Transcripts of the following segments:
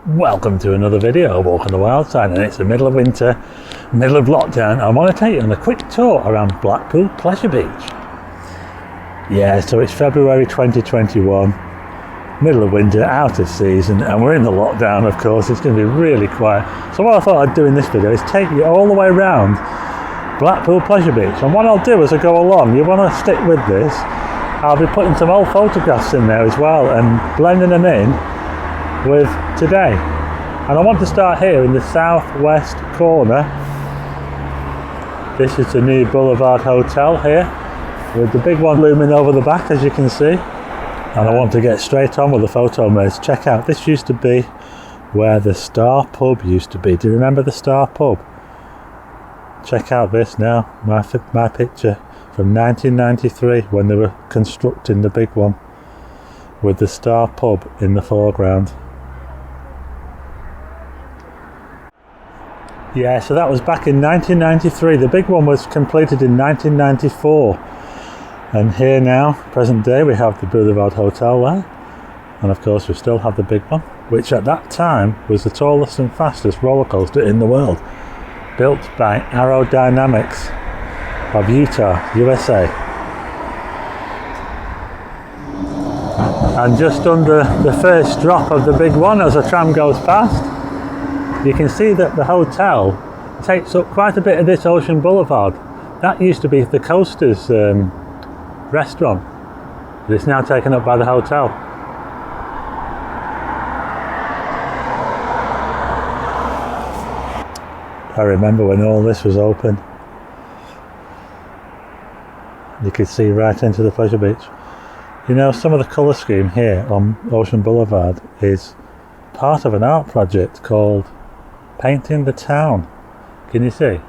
Welcome to another video of Walk on the Wild Side, and it's the middle of winter, middle of lockdown. I want to take you on a quick tour around Blackpool Pleasure Beach. Yeah, so it's February 2021, middle of winter, out of season, and we're in the lockdown, of course. It's going to be really quiet. So what I thought I'd do in this video is take you all the way around Blackpool Pleasure Beach. And what I'll do as I go along, you want to stick with this, I'll be putting some old photographs in there as well and blending them in with today. And I want to start here in the southwest corner. This is the new Boulevard hotel here, with the big one looming over the back, as you can see. And I want to get straight on with the photo maze. Check out, this used to be where the Star Pub used to be. Do you remember the Star Pub? Check out this now, my picture from 1993 when they were constructing the big one, with the Star Pub in the foreground. Yeah, so that was back in 1993. The big one was completed in 1994. And here now, present day, we have the Boulevard Hotel there. And of course we still have the big one, which at that time was the tallest and fastest roller coaster in the world. Built by Aerodynamics of Utah, USA. And just under the first drop of the big one as the tram goes past, you can see that the hotel takes up quite a bit of this Ocean Boulevard. That used to be the Coasters restaurant, but it's now taken up by the hotel. I remember when all this was open. You could see right into the pleasure beach. You know, some of the colour scheme here on Ocean Boulevard is part of an art project called Painting the Town. Can you see?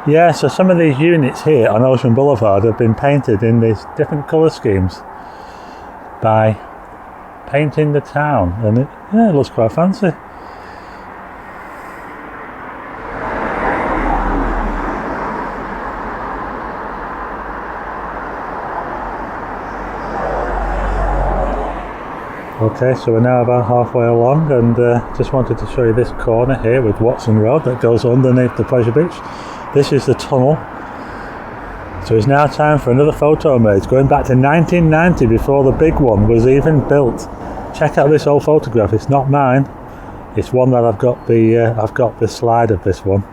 Yeah, so some of these units here on Ocean Boulevard have been painted in these different colour schemes by Painting the Town, and it looks quite fancy. Okay, so we're now about halfway along, and just wanted to show you this corner here with Watson Road that goes underneath the pleasure beach. This is the tunnel. So it's now time for another photo maze, going back to 1990, before the big one was even built. Check out this old photograph. It's not mine. It's one that I've got the slide of this one,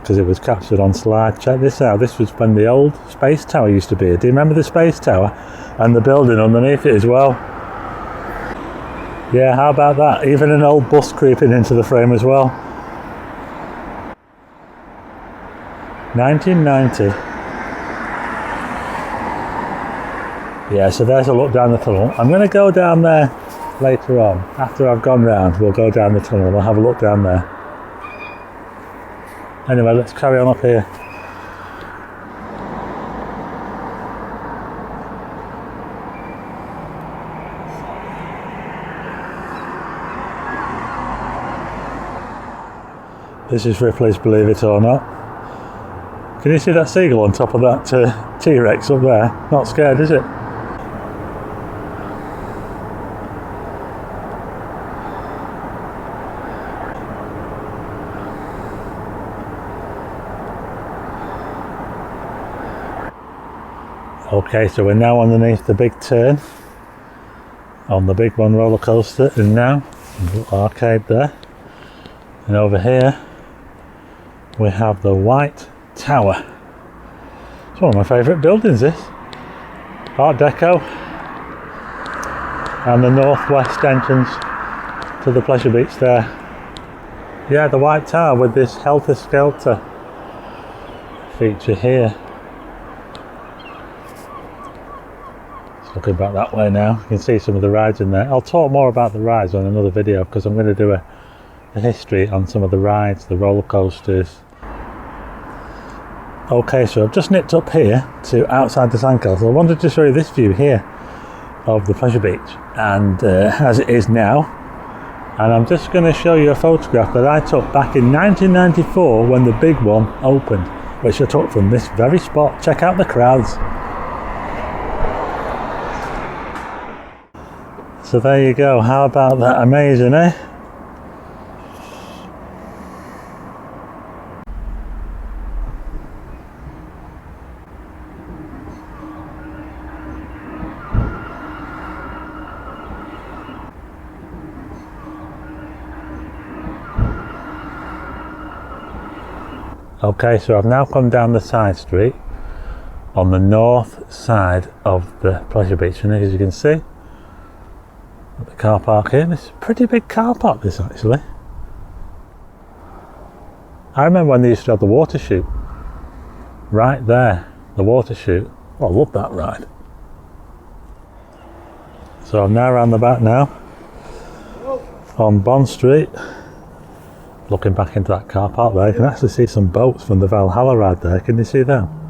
because it was captured on slide. Check this out. This was when the old space tower used to be. Do you remember the space tower and the building underneath it as well? Yeah, how about that? Even an old bus creeping into the frame as well. 1990. Yeah, so there's a look down the tunnel. I'm going to go down there later on. After I've gone round, we'll go down the tunnel and we'll have a look down there. Anyway, let's carry on up here. This is Ripley's Believe It or Not. Can you see that seagull on top of that T-Rex up there? Not scared, is it? Okay, so we're now underneath the big turn on the big one roller coaster, and now a little arcade there. And over here we have the White Tower. It's one of my favourite buildings, this. Art Deco. And the northwest entrance to the pleasure beach there. Yeah, the White Tower with this helter-skelter feature here. Just looking back that way now, you can see some of the rides in there. I'll talk more about the rides on another video, because I'm going to do a history on some of the rides, the roller coasters. Okay, so I've just nipped up here to outside the sandcastle. I wanted to show you this view here of the pleasure beach, and as it is now. And I'm just going to show you a photograph that I took back in 1994 when the big one opened, which I took from this very spot. Check out the crowds. So there you go, how about that, amazing, eh? Okay, so I've now come down the side street on the north side of the Pleasure Beach, and as you can see, the car park here, this is a pretty big car park this actually. I remember when they used to have the water shoot, right there, the water shoot. Oh, I love that ride. So I'm now around the back now, on Bond Street. Looking back into that car park there, you can actually see some boats from the Valhalla ride there. Can you see them?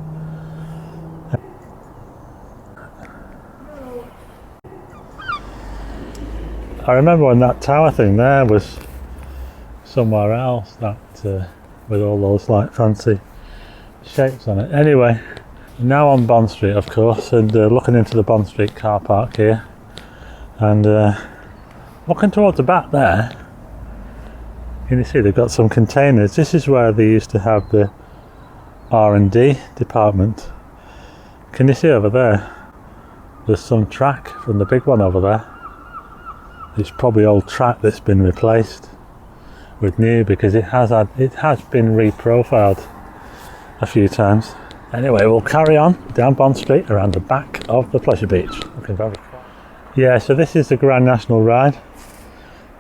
I remember when that tower thing there was somewhere else, that with all those like fancy shapes on it. Anyway, now on Bond Street of course, and looking into the Bond Street car park here, and looking towards the back there. Can you see they've got some containers? This is where they used to have the R&D department. Can you see over there? There's some track from the big one over there. It's probably old track that's been replaced with new because it has been reprofiled a few times. Anyway, we'll carry on down Bond Street around the back of the Pleasure Beach. Looking very cool. Yeah, so this is the Grand National Ride,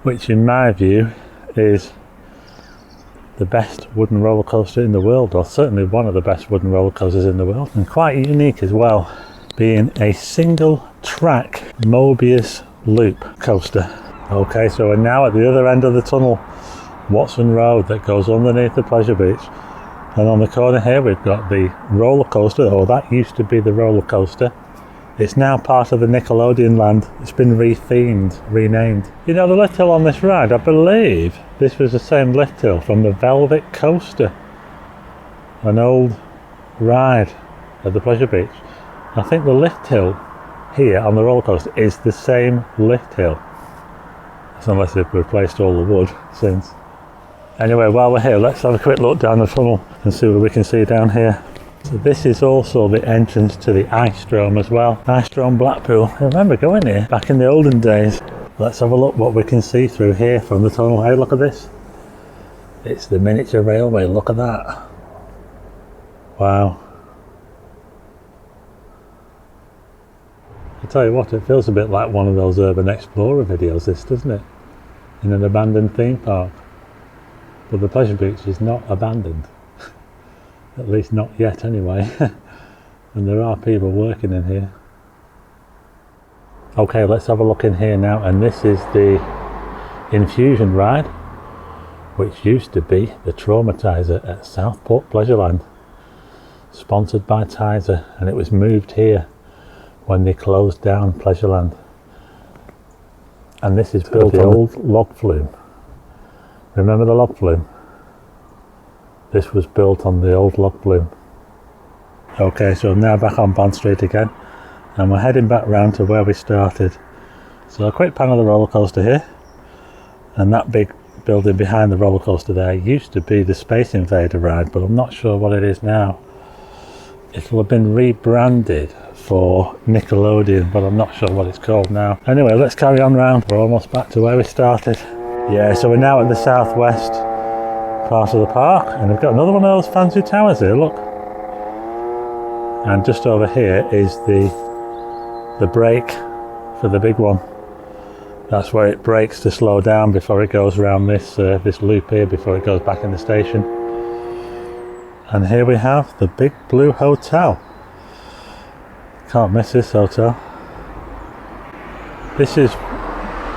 which in my view is the best wooden roller coaster in the world, or certainly one of the best wooden roller coasters in the world, and quite unique as well, being a single track Mobius loop coaster. Okay, so we're now at the other end of the tunnel, Watson Road, that goes underneath the Pleasure Beach, and on the corner here we've got the roller coaster, or that used to be the roller coaster. It's now part of the Nickelodeon land. It's been rethemed, renamed. You know, the lift hill on this ride, I believe this was the same lift hill from the Velvet Coaster, an old ride at the Pleasure Beach. I think the lift hill here on the roller coaster is the same lift hill. That's unless they've replaced all the wood since. Anyway, while we're here, let's have a quick look down the tunnel and see what we can see down here. So this is also the entrance to the Ice-Drome as well. Ice-Drome Blackpool. I remember going here back in the olden days. Let's have a look what we can see through here from the tunnel. Hey, look at this. It's the miniature railway. Look at that. Wow. I tell you what, it feels a bit like one of those Urban Explorer videos, this, doesn't it? In an abandoned theme park. But the Pleasure Beach is not abandoned. At least not yet anyway. And there are people working in here. Okay, let's have a look in here now, and this is the Infusion ride, which used to be the Traumatizer at Southport Pleasureland, sponsored by Tizer, and it was moved here when they closed down Pleasureland. And this is built on the old log flume. Remember the log flume? This was built on the old log flume. Okay, so I'm now back on Bond Street again, and we're heading back round to where we started. So a quick pan of the roller coaster here, and that big building behind the roller coaster there used to be the Space Invader ride, but I'm not sure what it is now. It'll have been rebranded for Nickelodeon, but I'm not sure what it's called now. Anyway, let's carry on round. We're almost back to where we started. Yeah, so we're now at the southwest part of the park, and we've got another one of those fancy towers here, look. And just over here is the brake for the big one. That's where it brakes to slow down before it goes around this loop here, before it goes back in the station. And here we have the Big Blue Hotel. Can't miss this hotel. This is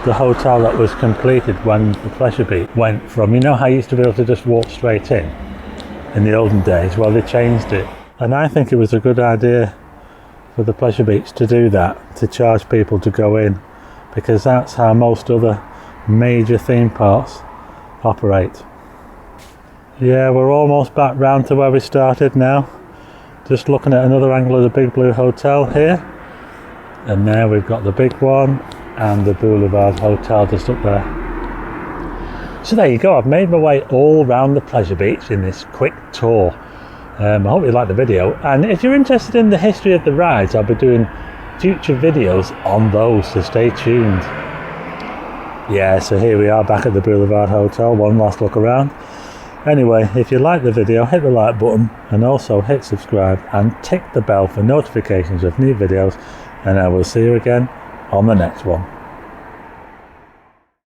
the hotel that was completed when the Pleasure Beach went from, you know how you used to be able to just walk straight in the olden days? Well, they changed it, and I think it was a good idea for the Pleasure Beach to do that, to charge people to go in, because that's how most other major theme parks operate. Yeah, we're almost back round to where we started now, just looking at another angle of the Big Blue Hotel here, and there we've got the big one. and the Boulevard Hotel just up there. So there you go, I've made my way all around the Pleasure Beach in this quick tour. I hope you liked the video, and if you're interested in the history of the rides, I'll be doing future videos on those, so stay tuned. Yeah, so here we are back at the Boulevard Hotel, one last look around. Anyway, if you like the video, hit the like button and also hit subscribe and tick the bell for notifications of new videos, and I will see you again on the next one.